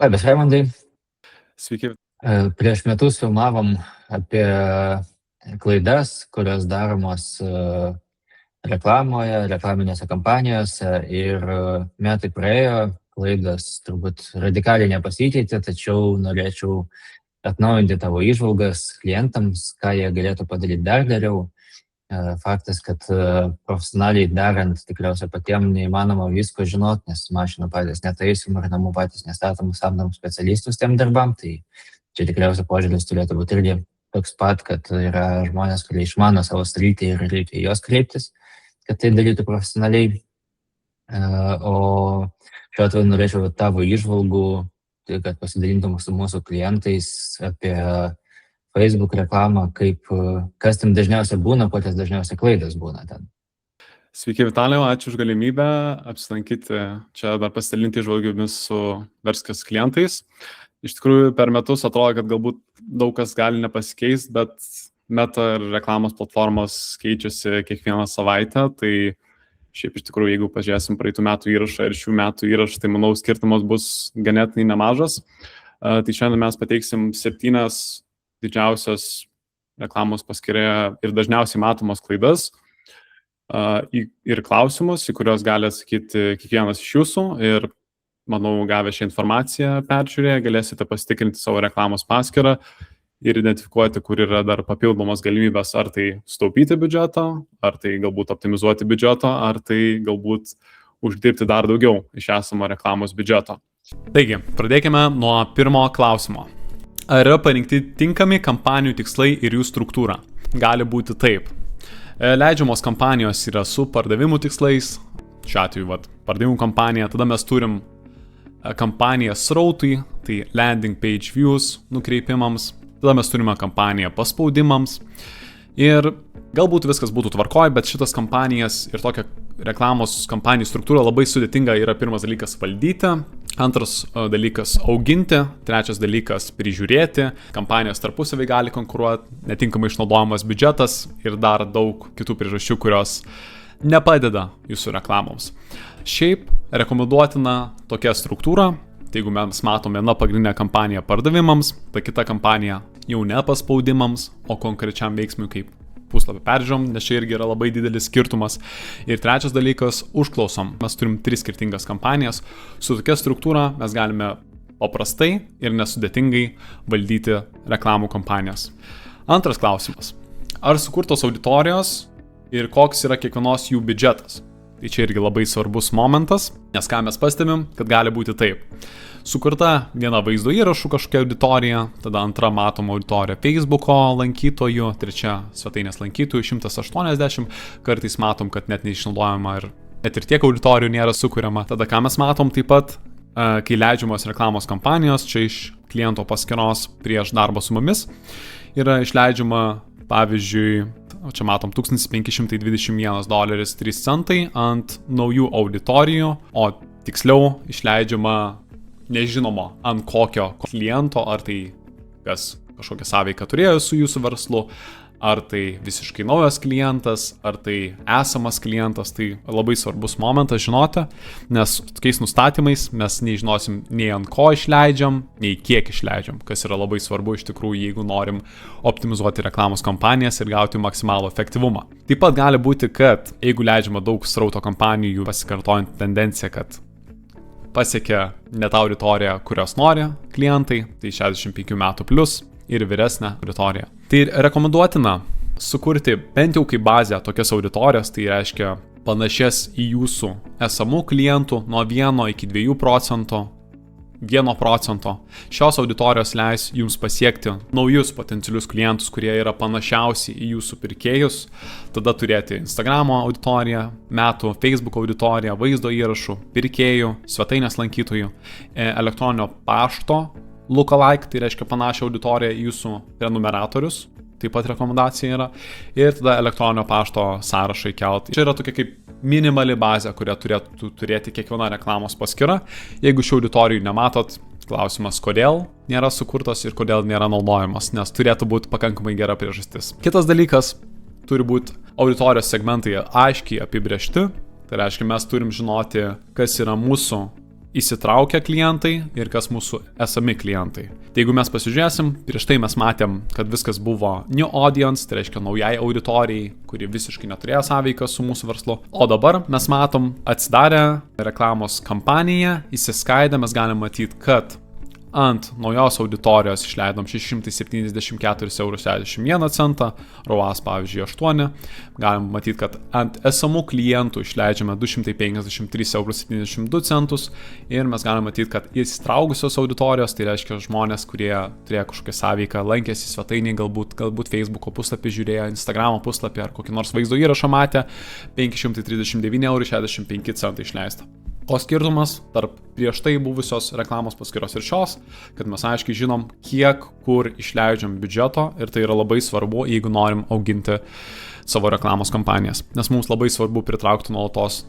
Labas, Raimondai. Sveiki. Prieš metus filmavom apie klaidas, kurios daromos reklamoje, reklaminėse kampanijose ir metai praėjo, klaidas turbūt radikaliai nepasikeitė, tačiau norėčiau atnaujinti tavo įžvalgas klientams, ką jie galėtų padaryti dar geriau. Faktas, kad profesionaliai darant tikriausiai patiems neįmanoma visko žinot, nes mašinų patys netaisom ir namų patys nestatom, samdom specialistus tiem darbam, tai čia tikriausiai požiūris turėtų būti irgi toks pat, kad yra žmonės, kurie išmano savo sritį ir reikia į juos kreiptis, kad tai darytų profesionaliai. O šiuo atveju norėčiau tavo įžvalgų, tai kad pasidalintum su mūsų klientais apie Facebook reklamą, kas ten dažniausiai būna, kokios dažniausiai klaidos būna ten. Sveiki, Vitalijau, ačiū už galimybę apsilankyti čia, dar pasidalinti įžvalgomis su verslos klientais. Iš tikrųjų, per metus atrodo, kad galbūt daug kas gali nepasikeis, bet meta ir reklamos platformos keičiasi kiekvieną savaitę, tai šiaip iš tikrųjų, jeigu pažiūrėsim praeitų metų įrašą ir šių metų įrašą, tai manau skirtumas bus ganėtinai nemažas. Tai šiandien mes pateiksim 7 didžiausios reklamos paskyroje ir dažniausiai matomos klaidas ir klausimus, į kuriuos gali atsakyti kiekvienas iš jūsų. Ir manau, gavę šią informaciją peržiūrėję, galėsite pasitikrinti savo reklamos paskyrą ir identifikuoti, kur yra dar papildomos galimybės, ar tai sutaupyti biudžetą, ar tai galbūt optimizuoti biudžetą, ar tai galbūt uždirbti dar daugiau iš esamo reklamos biudžeto. Taigi, pradėkime nuo pirmo klausimo. Ar yra parinkti tinkami kampanijų tikslai ir jų struktūra? Gali būti taip. Leidžiamos kampanijos yra su pardavimų tikslais, šiuo atveju pardavimų kampanija, tada mes turim kampaniją srautui, tai landing page views nukreipimams, tada mes turime kampaniją paspaudimams ir galbūt viskas būtų tvarkoj, bet šitas kampanijas ir tokia reklamos kampanijų struktūra labai sudėtinga yra pirmas dalykas valdyti, antras dalykas auginti, trečias dalykas prižiūrėti, kampanijos tarpusavį gali konkuruoti, netinkamai išnaudojamas biudžetas ir dar daug kitų priežasčių, kurios nepadeda jūsų reklamoms. Šiaip rekomenduotina tokia struktūra, tai jeigu mes matom viena pagrindinė kampanija pardavimams, ta kita kampanija jau ne paspaudimams, o konkrečiam veiksmui kaip puslapį peržiūrom, nes čia irgi yra labai didelis skirtumas. Ir trečias dalykas, užklausom. Mes turim 3 skirtingas kampanijas. Su tokia struktūra mes galime paprastai ir nesudėtingai valdyti reklamų kampanijas. Antras klausimas. Ar sukurtos auditorijos ir koks yra kiekvienos jų biudžetas? Tai čia irgi labai svarbus momentas, nes ką mes pastebim, kad gali būti taip. Sukurta viena vaizdo įrašų kažkokia auditorija, tada antra matoma auditorija Facebooko lankytojų, trečia svetainės lankytojų 180, kartais matom, kad net neišnaudojama ir net ir tiek auditorijų nėra sukuriama. Tada ką mes matom taip pat, kai leidžiamos reklamos kampanijos, čia iš kliento paskyros prieš darbą su mumis, yra išleidžiama, pavyzdžiui, čia matom $1521.03 ant naujų auditorijų, o tiksliau išleidžiama nežinomo ant kokio kliento, ar tai kas kažkokią sąveiką turėjo su jūsų verslu, ar tai visiškai naujas klientas, ar tai esamas klientas, tai labai svarbus momentas žinoti, nes tokiais nustatymais mes nežinosim nei ant ko išleidžiam, nei kiek išleidžiam, kas yra labai svarbu iš tikrųjų, jeigu norim optimizuoti reklamos kampanijas ir gauti maksimalų efektyvumą. Taip pat gali būti, kad jeigu leidžiama daug srauto kampanijų, pasikartojant tendenciją, kad pasiekia ne tą auditoriją, kurios nori klientai, tai 65 metų plus ir vyresnė auditorija. Tai rekomenduotina sukurti bent jau kaip bazę tokias auditorijas, tai reiškia panašias į jūsų esamų klientų nuo 1 iki 2%, 1%. Šios auditorijos leis jums pasiekti naujus potencialius klientus, kurie yra panašiausi į jūsų pirkėjus, tada turėti Instagramo auditoriją, metų Facebook auditoriją, vaizdo įrašų, pirkėjų, svetainės lankytojų, elektroninio pašto lookalike, tai reiškia panašią auditoriją į jūsų prenumeratorius, taip pat rekomendacija yra, ir tada elektroninio pašto sąrašą įkelti. Čia yra tokia kaip minimali bazė, kurią turėtų turėti kiekviena reklamos paskyra. Jeigu šių auditorijų nematot, klausimas, kodėl nėra sukurtos ir kodėl nėra naudojamos, nes turėtų būti pakankamai gera priežastis. Kitas dalykas, turi būti auditorijos segmentai aiškiai apibrėžti, tai reiškia, mes turim žinoti, kas yra mūsų įsitraukę klientai ir kas mūsų esami klientai. Tai jeigu mes pasižiūrėsim, prieš tai mes matėm, kad viskas buvo new audience, tai reiškia naujai auditorijai, kuri visiškai neturėjo sąveiką su mūsų verslu. O dabar mes matom, atsidarę reklamos kampaniją, įsiskaidę, mes galim matyti, kad ant naujos auditorijos išleidom 674,61 €, ROAS pavyzdžiui 8. Galim matyti, kad ant esamų klientų išleidžiame 253,72 € ir mes galim matyti, kad įsitraukusios auditorijos, tai reiškia žmonės, kurie turėjo kažkokią sąveiką, lankėsi svetainį, galbūt Facebooko puslapį žiūrėjo, Instagramo puslapį ar kokį nors vaizdo įrašą matė, 539,65 € išleista. O skirtumas tarp prieš tai buvusios reklamos paskyros ir šios, kad mes aiškiai žinom, kiek kur išleidžiam biudžeto ir tai yra labai svarbu, jeigu norim auginti savo reklamos kampanijas. Nes mums labai svarbu pritraukti nuolatos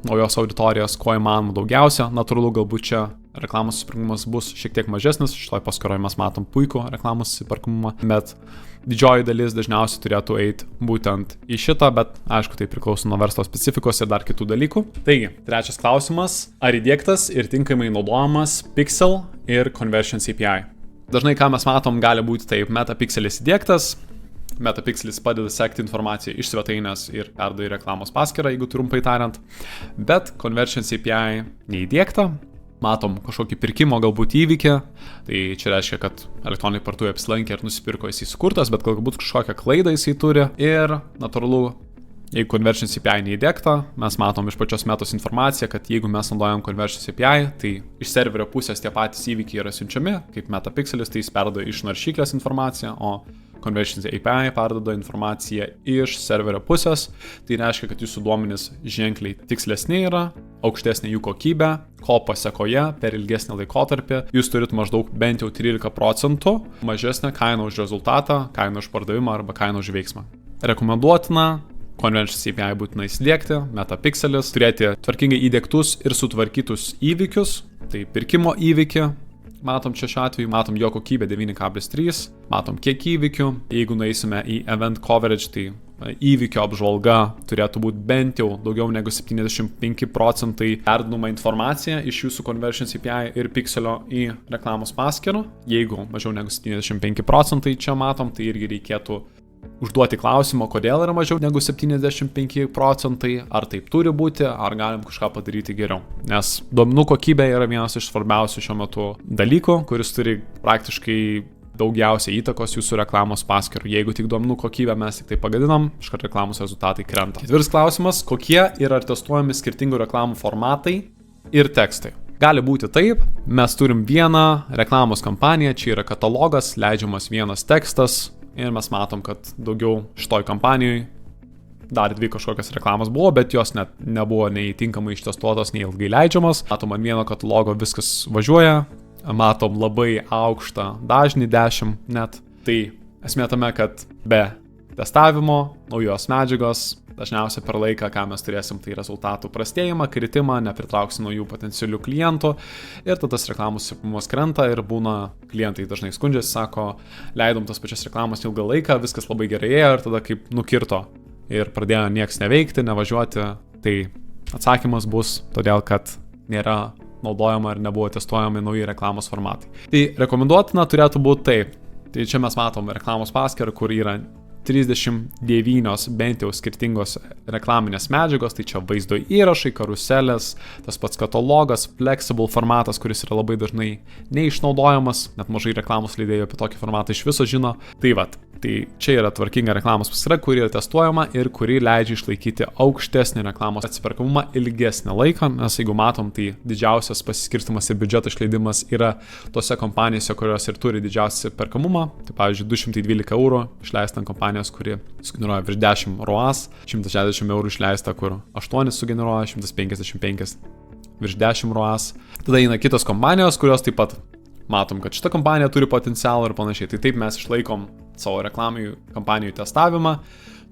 naujos auditorijos, ko įmanoma daugiausia. Natūralu, galbūt čia reklamos įsiperkamumas bus šiek tiek mažesnis, šitoj paskyroje mes matom puikų reklamos įsiperkamumą, bet didžioji dalis dažniausiai turėtų eiti būtent į šitą, bet aišku, tai priklauso nuo verslo specifikos ir dar kitų dalykų. Taigi, trečias klausimas, ar įdiegtas ir tinkamai naudojamas Pixel ir Conversions API? Dažnai, ką mes matom, gali būti taip, Metapixelis įdiegtas, Metapixelis padeda sekti informaciją iš svetainės ir perduoda į reklamos paskyrą, jeigu trumpai tariant, bet Conversions API neįdiegta. Matom kažkokį pirkimo galbūt įvykį, tai čia reiškia, kad elektroniniai parduotuvėje apsilankė ir nusipirko jisai sukurtas, bet galbūt kažkokią klaidą jisai turi ir natūralu, jeigu Conversions API neįdiegta, mes matom iš pačios metos informaciją, kad jeigu mes naudojam Conversions API, tai iš serverio pusės tie patys įvykiai yra siunčiami, kaip Metapixelis, tai jis perduoda iš naršyklės informaciją, o Conversions API perduoda informaciją iš serverio pusės, tai reiškia, kad jūsų duomenys ženkliai tikslesni yra, aukštesnė jų kokybė, ko pasekoje per ilgesnį laikotarpį jūs turit maždaug bent jau 13% mažesnę kainą už rezultatą, kainą už pardavimą arba kainą už veiksmą. Rekomenduotina Conversions API būtina įsidiegti, Metapixelis, turėti tvarkingai įdiegtus ir sutvarkytus įvykius, tai pirkimo įvykį. Matom čia šiuo atveju, matom jo kokybę 9,3, matom kiek įvykių. Jeigu nueisime į event coverage, tai įvykio apžvalga turėtų būti bent jau daugiau negu 75% perduodama informacija iš jūsų Conversions API ir Pixelio į reklamos paskyrą. Jeigu mažiau negu 75% čia matom, tai irgi reikėtų užduoti klausimą, kodėl yra mažiau negu 75%, ar taip turi būti, ar galim kažką padaryti geriau. Nes duomenų kokybė yra vienas iš svarbiausių šiuo metu dalykų, kuris turi praktiškai daugiausiai įtakos jūsų reklamos paskyrų. Jeigu tik duomenų kokybę mes tik tai pagadinam, iškart reklamos rezultatai krenta. Ketvirtas klausimas, kokie yra testuojami skirtingų reklamų formatai ir tekstai. Gali būti taip, mes turim vieną reklamos kampaniją, čia yra katalogas, leidžiamas vienas tekstas, ir mes matom, kad daugiau šitoj kampanijai dar 2 kažkokios reklamos buvo, bet jos net nebuvo nei tinkamai ištestuotos, nei ilgai leidžiamas. Matom, ant vieno katalogo viskas važiuoja, matom labai aukštą dažnį 10 net. Tai esmė tame, kad be testavimo, naujos medžiagos, dažniausiai per laiką, ką mes turėsim, tai rezultatų prastėjimą, kritimą, nepritrauksim naujų potencialių klientų ir tada tas reklamos įsiperkamumas krenta ir būna klientai dažnai skundžiasi, sako, leidom tas pačias reklamos ilgą laiką, viskas labai gerai ėjo ir tada kaip nukirto ir pradėjo nieks neveikti, nevažiuoti, tai atsakymas bus todėl, kad nėra naudojama ir nebuvo testuojami nauji reklamos formatai. Tai rekomenduotina turėtų būti taip. Tai čia mes matom reklamos paskyrą, kur yra 39 bent jau skirtingos reklaminės medžiagos, tai čia vaizdo įrašai, karuselės, tas pats katalogas, flexible formatas, kuris yra labai dažnai neišnaudojamas, net mažai reklamos leidėjų apie tokį formatą iš viso žino. Tai čia yra tvarkinga reklamos paskyra, kuri yra testuojama ir kuri leidžia išlaikyti aukštesnį reklamos atsiperkamumą ilgesnį laiką, nes jeigu matom, tai didžiausias pasiskirstimas ir biudžeto išleidimas yra tose kompanijose, kurios ir turi didžiausią atsiperkamumą. Tai pavyzdžiui, 212 € išleista ant kompanijos, kuri sugeneruoja virš 10 ROAS, 160 € išleista, kur 8 sugeneruoja, 155 virš 10 ROAS. Tada eina kitos kompanijos, kurios taip pat matom, kad šita kompanija turi potencialą ir panašiai. Tai taip mes išlaikom savo reklaminių kampanijų testavimą,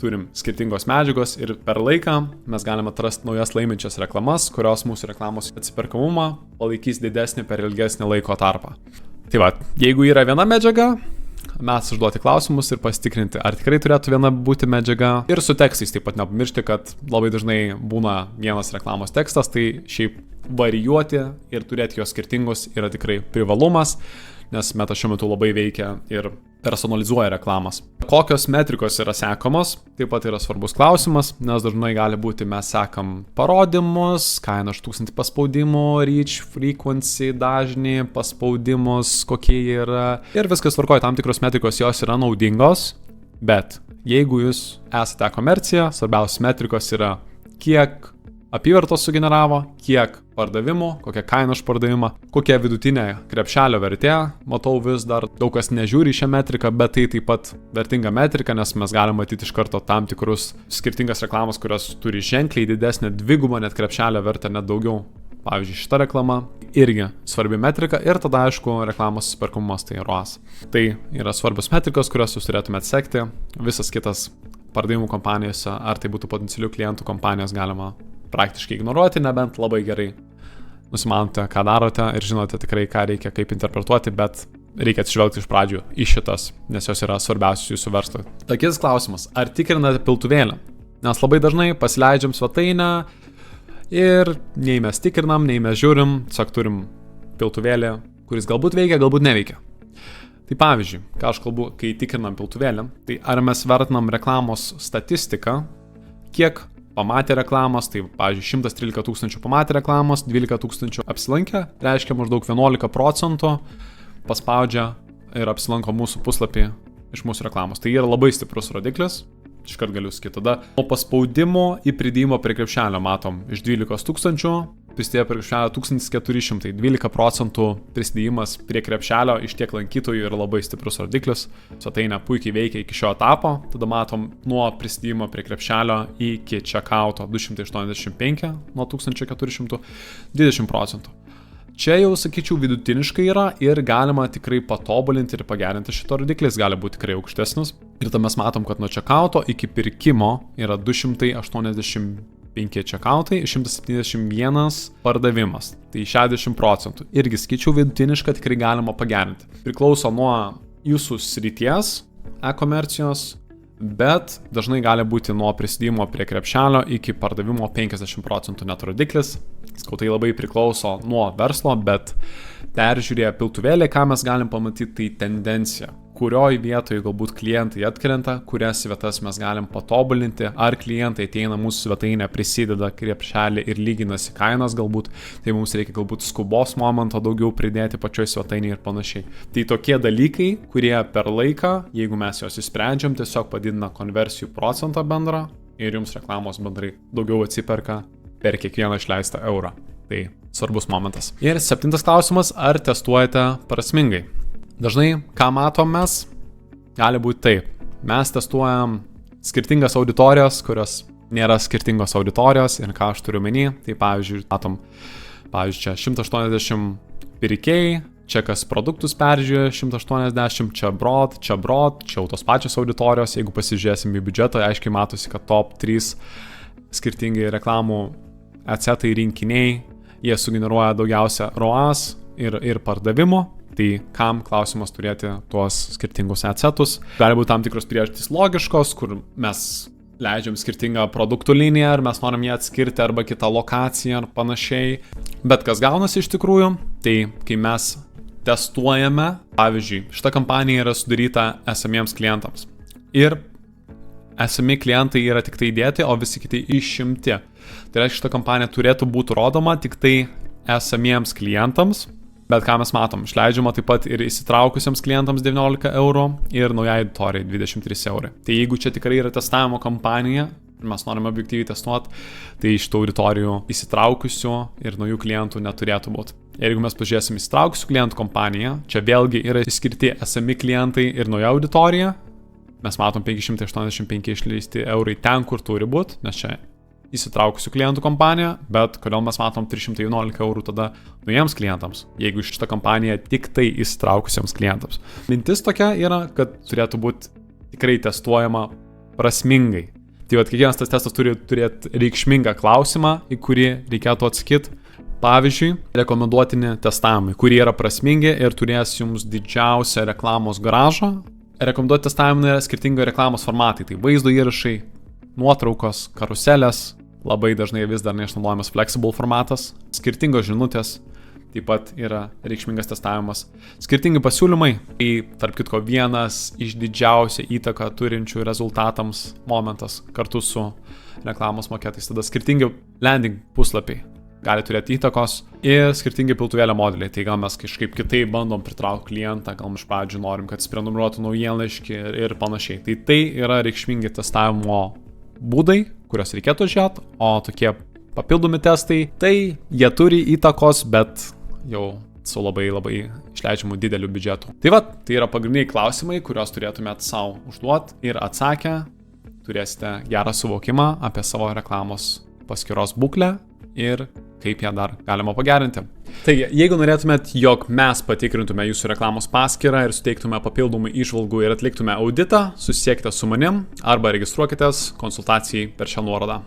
turim skirtingos medžiagos ir per laiką mes galime atrasti naujas laiminčias reklamas, kurios mūsų reklamos atsiperkamumą palaikys didesnį per ilgesnį laiko tarpą. Tai va, jeigu yra viena medžiaga, mes užduoti klausimus ir pasitikrinti, ar tikrai turėtų viena būti medžiaga. Ir su tekstais taip pat nepamiršti, kad labai dažnai būna vienas reklamos tekstas, tai šiaip varijuoti ir turėti jos skirtingus yra tikrai privalumas, nes Meta šiuo metu labai veikia ir personalizuoja reklamas. Kokios metrikos yra sekamos, taip pat yra svarbus klausimas, nes dažnai gali būti mes sekam parodymus, kainą už 1000 paspaudimų, reach, frequency, dažnį, paspaudimus, kokie jie yra. Ir viskas tvarkoja, tam tikros metrikos jos yra naudingos, bet jeigu jūs esate komercija, svarbiausios metrikos yra kiek apyvartos sugeneravo, kiek pardavimų, kokia kaina už pardavimą, kokia vidutinė krepšelio vertė. Matau vis dar daug kas nežiūri šią metriką, bet tai taip pat vertinga metrika, nes mes galime matyti iš karto tam tikrus skirtingas reklamas, kurios turi ženkliai didesnę dvigubą net krepšelio vertę, net daugiau. Pavyzdžiui, šita reklama irgi svarbi metrika ir tada, aišku, reklamos superkamumas tai ROAS. Tai yra svarbios metrikos, kurios jūs turėtumėte sekti. Visas kitas pardavimų kompanijose, ar tai būtų potencialių klientų kompanijos, galima praktiškai ignoruoti, nebent labai gerai nusimanote, ką darote ir žinote tikrai, ką reikia, kaip interpretuoti, bet reikia atsižvelgti iš pradžių į šitas, nes jos yra svarbiausios jūsų verslui. Kitas klausimas, ar tikrinate piltuvėlę? Nes labai dažnai pasileidžiam svetainę ir nei mes tikrinam, nei mes žiūrim, tiesiog turim piltuvėlį, kuris galbūt veikia, galbūt neveikia. Tai pavyzdžiui, ką aš kalbu, kai tikrinam piltuvėlį, tai ar mes vertinam reklamos statistiką, kiek pamatė reklamos, tai pavyzdžiui 113 000 pamatė reklamos, 12 000 apsilankė, reiškia maždaug 11% paspaudžia ir apsilanko mūsų puslapį iš mūsų reklamos. Tai yra labai stiprus rodiklis, iškart galiu sakyti. Tada nuo paspaudimo į pridėjimo prie krepšelio matom iš 12 000 prisidėjo prie krepšelio 1400, 12% prisidėjimas prie krepšelio iš tiek lankytojų yra labai stiprus rodiklis. Svetainė puikiai veikia iki šio etapo, tada matom nuo prisidėjimo prie krepšelio iki checkouto 285 nuo 1400, 20%. Čia jau, sakyčiau, vidutiniškai yra ir galima tikrai patobulinti ir pagerinti šito rodiklis, gali būti tikrai aukštesnis. Ir tada mes matom, kad nuo checkouto iki pirkimo yra 285 checkoutai, 171 pardavimas. Tai 60%. Irgi, sakyčiau, vidutiniškai tikrai galima pagerinti. Priklauso nuo jūsų srities e-komercijos, bet dažnai gali būti nuo prisidėjimo prie krepšelio iki pardavimo 50% net rodiklis. Skau, tai labai priklauso nuo verslo, bet peržiūrėję piltuvėlį, ką mes galim pamatyti, tai tendencija, kurioj vietoje galbūt klientai atkrenta, kurias vietas mes galim patobulinti, ar klientai ateina mūsų svetainę, prisideda krepšelį ir lyginasi kainas galbūt, tai mums reikia galbūt skubos momento daugiau pridėti pačioj svetainėje ir panašiai. Tai tokie dalykai, kurie per laiką, jeigu mes juos įsprendžiam, tiesiog padidina konversijų procentą bendrą ir jums reklamos bendrai daugiau atsiperka per kiekvieną išleistą eurą. Tai svarbus momentas. Ir 7 klausimas, ar testuojate prasmingai? Dažnai, ką matom mes, gali būti taip. Mes testuojam skirtingas auditorijas, kurios nėra skirtingos auditorijos ir ką aš turiu menį. Tai pavyzdžiui, matom, čia 180 pirkėjai, čia kas produktus peržiūrė 180, čia broad, čia jau tos pačios auditorijos. Jeigu pasižiūrėsim į biudžetą, aiškiai matosi, kad top 3 skirtingai reklamų acetai rinkiniai, jie sugeneruoja daugiausia ROAS ir pardavimo. Tai kam klausimas turėti tuos skirtingus acetus. Gali būti tam tikros priežastys logiškos, kur mes leidžiam skirtingą produktų liniją, ar mes norim ją atskirti, arba kitą lokaciją ar panašiai. Bet kas gaunasi iš tikrųjų, tai kai mes testuojame, pavyzdžiui, šita kampanija yra sudaryta esamiems klientams. Ir esami klientai yra tik tai įdėti, o visi kiti išimti. Tai reiškia, šita kampanija turėtų būti rodoma tik tai esamiems klientams, bet ką mes matom, išleidžiama taip pat ir įsitraukusiems klientams 19 eurų ir naujai auditorijai 23 eurai. Tai jeigu čia tikrai yra testavimo kampanija ir mes norime objektyviai testuoti, tai iš tų auditorijų įsitraukusių ir naujų klientų neturėtų būti. Ir jeigu mes pažiūrėsim įsitraukusių klientų kompaniją, čia vėlgi yra išskirti esami klientai ir nauja auditorija. Mes matom 585 išleisti eurai ten, kur turi būti, nes čia įsitraukusių klientų kompanija, bet kodėl mes matom 311 eurų tada naujiems klientams, jeigu šitą kampaniją tik tai įsitraukusiems klientams. Mintis tokia yra, kad turėtų būti tikrai testuojama prasmingai. Tai kiekvienas tas testas turi turėti reikšmingą klausimą, į kurį reikėtų atsakyti. Pavyzdžiui, rekomenduotini testavimai, kurie yra prasmingi ir turės jums didžiausią reklamos grąžą. Rekomenduoti testavimai yra skirtingi reklamos formatai, tai vaizdo įrašai, nuotraukos, karuselės, labai dažnai vis dar neišnaudojamas flexible formatas, skirtingos žinutės, taip pat yra reikšmingas testavimas. Skirtingi pasiūlymai, tai tarp kitko vienas iš didžiausią įtaką turinčių rezultatams momentas kartu su reklamos maketais. Tada skirtingi landing puslapiai gali turėti įtakos ir skirtingi piltuvėlio modeliai. Tai gal mes kažkaip kitaip bandom pritraukti klientą, gal iš pradžių norim, kad jis prenumeruotų naujienlaiškį ir panašiai. Tai yra reikšmingi testavimo būdai, kurios reikėtų žiūrėti, o tokie papildomi testai, tai jie turi įtakos, bet jau su labai išleidžiamu dideliu biudžetu. Tai yra pagrindiniai klausimai, kuriuos turėtumėt savo užduoti ir atsakę turėsite gerą suvokimą apie savo reklamos paskyros būklę ir kaip ją dar galima pagerinti. Taigi, jeigu norėtumėt, jog mes patikrintume jūsų reklamos paskyrą ir suteiktume papildomų įžvalgų ir atliktume auditą, susisiekite su manim arba registruokitės konsultacijai per šią nuorodą.